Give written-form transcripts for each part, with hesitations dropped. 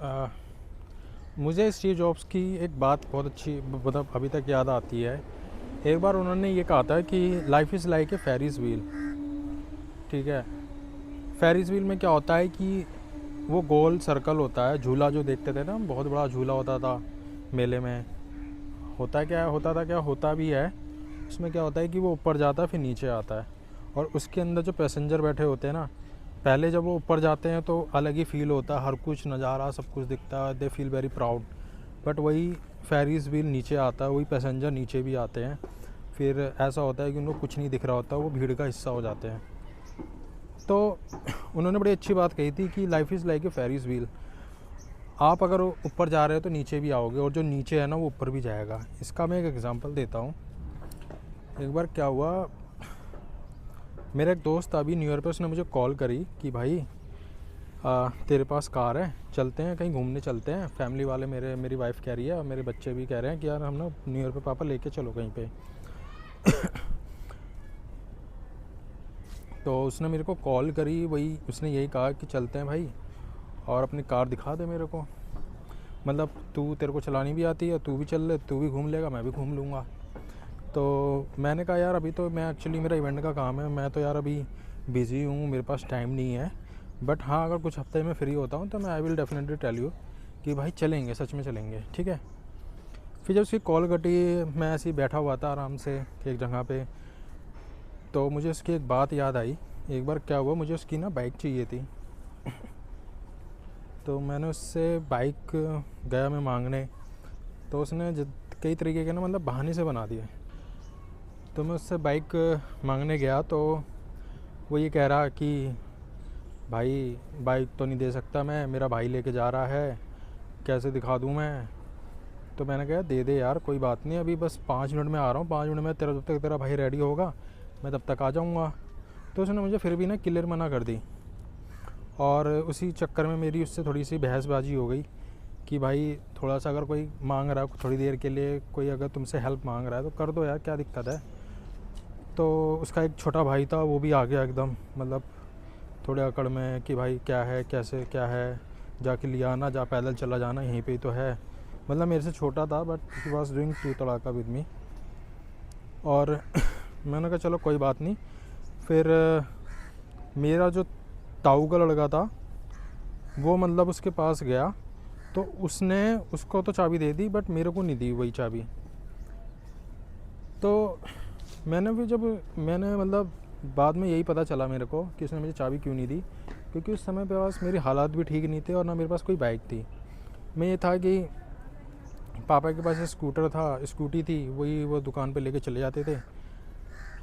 आ, मुझे Steve jobs की एक बात बहुत अच्छी मतलब अभी तक याद आती है। एक बार उन्होंने ये कहा था कि life is like a Ferris wheel. ठीक है। फेरिस व्हील में क्या होता है कि वो गोल सर्कल होता है। झूला जो देखते थे ना हम, बहुत बड़ा झूला होता था मेले में। होता क्या होता था, क्या होता भी है उसमें, क्या होता है कि वो ऊपर जाता है फिर नीचे आता है, और उसके अंदर जो पैसेंजर बैठे होते हैं ना, पहले जब वो ऊपर जाते हैं तो अलग ही फील होता है, हर कुछ नज़ारा सब कुछ दिखता है, they feel very proud. But वही फेरिस व्हील नीचे आता है, वही पैसेंजर नीचे भी आते हैं, फिर ऐसा होता है कि उनको कुछ नहीं दिख रहा होता, वो भीड़ का हिस्सा हो जाते हैं। तो उन्होंने बड़ी अच्छी बात कही थी कि life is like a Ferris wheel. आप अगर ऊपर जा रहे हो तो नीचे भी आओगे, और जो नीचे है ना वो ऊपर भी जाएगा। इसका मैं एक एग्ज़ाम्पल देता हूँ। एक बार क्या हुआ, मेरा एक दोस्त था अभी न्यू ईयर पे, उसने मुझे कॉल करी कि भाई तेरे पास कार है, चलते हैं कहीं घूमने, चलते हैं फैमिली वाले, मेरी वाइफ कह रही है और मेरे बच्चे भी कह रहे हैं कि यार हम ना न्यू ईयर पे पापा लेके चलो कहीं पे। तो उसने मेरे को कॉल करी, वही उसने यही कहा कि चलते हैं भाई, और अपनी कार दिखा दे मेरे को, मतलब तेरे को चलानी भी आती है, तू भी चल ले, तू भी घूम लेगा, मैं भी घूम लूँगा। तो मैंने कहा यार अभी तो मैं एक्चुअली मेरा इवेंट का काम है, मैं तो यार अभी बिज़ी हूँ, मेरे पास टाइम नहीं है। बट हाँ, अगर कुछ हफ्ते में फ्री होता हूँ तो मैं I will definitely tell you कि भाई चलेंगे, सच में चलेंगे, ठीक है। फिर जब उसकी कॉल कटी, मैं ऐसे ही बैठा हुआ था आराम से एक जगह पे, तो मुझे उसकी एक बात याद आई। एक बार क्या हुआ, मुझे उसकी ना बाइक चाहिए थी। तो मैंने उससे बाइक गया मैं मांगने, तो उसने कई तरीके के ना मतलब बहाने से बना दिए। तो मैं उससे बाइक मांगने गया तो वो ये कह रहा कि भाई बाइक तो नहीं दे सकता मैं, मेरा भाई लेके जा रहा है, कैसे दिखा दूँ मैं। तो मैंने कहा दे दे यार, कोई बात नहीं, अभी बस 5 मिनट में आ रहा हूँ, 5 मिनट में तेरा, जब तक तेरा भाई रेडी होगा मैं तब तक आ जाऊँगा। तो उसने मुझे फिर भी ना क्लियर मना कर दी, और उसी चक्कर में मेरी उससे थोड़ी सी बहसबाजी हो गई कि भाई थोड़ा सा अगर कोई मांग रहा है थोड़ी देर के लिए, कोई अगर तुमसे हेल्प मांग रहा है तो कर दो यार, क्या दिक्कत है। तो उसका एक छोटा भाई था, वो भी आ गया एकदम, मतलब थोड़े अकड़ में कि भाई क्या है, कैसे क्या है, जाके लिया आना, जा पैदल चला जाना, यहीं पे ही तो है। मतलब मेरे से छोटा था, but he was doing to तड़ाका विद मी। और मैंने कहा चलो कोई बात नहीं। फिर मेरा जो ताऊ का लड़का था वो मतलब उसके पास गया, तो उसने उसको तो चाबी दे दी, बट मेरे को नहीं दी वही चाबी। तो मैंने भी जब मैंने मतलब बाद में यही पता चला मेरे को कि उसने मुझे चाबी क्यों नहीं दी, क्योंकि उस समय पे पास मेरी हालात भी ठीक नहीं थे और ना मेरे पास कोई बाइक थी। मैं ये था कि पापा के पास स्कूटर था, स्कूटी थी, वही वो दुकान पे लेके चले जाते थे,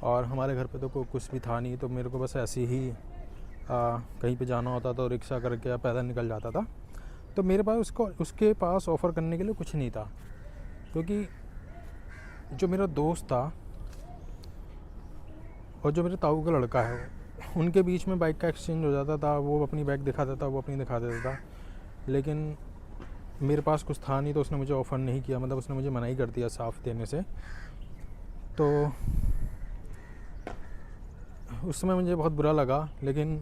और हमारे घर पे तो कोई कुछ भी था नहीं, तो मेरे को बस ऐसे ही कहीं पे जाना होता तो रिक्शा करके या पैदल निकल जाता था। तो मेरे पास उसके पास ऑफ़र करने के लिए कुछ नहीं था, क्योंकि जो मेरा दोस्त था और जो मेरे ताऊ का लड़का है, उनके बीच में बाइक का एक्सचेंज हो जाता था, वो अपनी बाइक दिखा देता, वो अपनी दिखा देता था। लेकिन मेरे पास कुछ था नहीं, तो उसने मुझे ऑफ़र नहीं किया, मतलब उसने मुझे मना ही कर दिया साफ़ देने से। तो उस समय मुझे बहुत बुरा लगा, लेकिन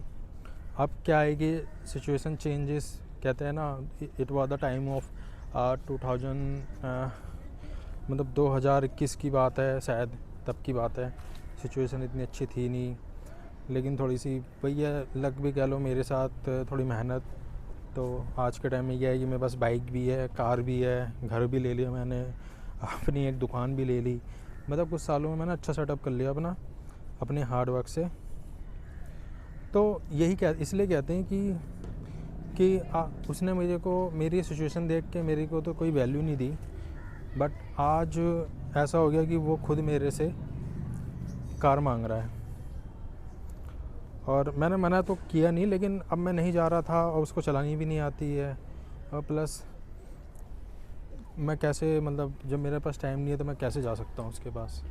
अब क्या है कि सिचुएशन चेंजेस, कहते हैं ना, it was the time of 2000, मतलब 2021 की बात है शायद, तब की बात है। सिचुएशन इतनी अच्छी थी नहीं, लेकिन थोड़ी सी वही है, लक भी कह लो मेरे साथ, थोड़ी मेहनत। तो आज के टाइम में यह है कि मेरे पास बाइक भी है, कार भी है, घर भी ले लिया मैंने, अपनी एक दुकान भी ले ली। मतलब कुछ सालों में मैंने अच्छा सेटअप कर लिया अपना, अपने हार्ड वर्क से। तो यही इसलिए कहते हैं कि उसने मेरे को मेरी सिचुएशन देख के मेरे को तो कोई वैल्यू नहीं दी, बट आज ऐसा हो गया कि वो खुद मेरे से कार मांग रहा है। और मैंने मना तो किया नहीं, लेकिन अब मैं नहीं जा रहा था और उसको चलानी भी नहीं आती है, और प्लस मैं कैसे, मतलब जब मेरे पास टाइम नहीं है तो मैं कैसे जा सकता हूँ उसके पास।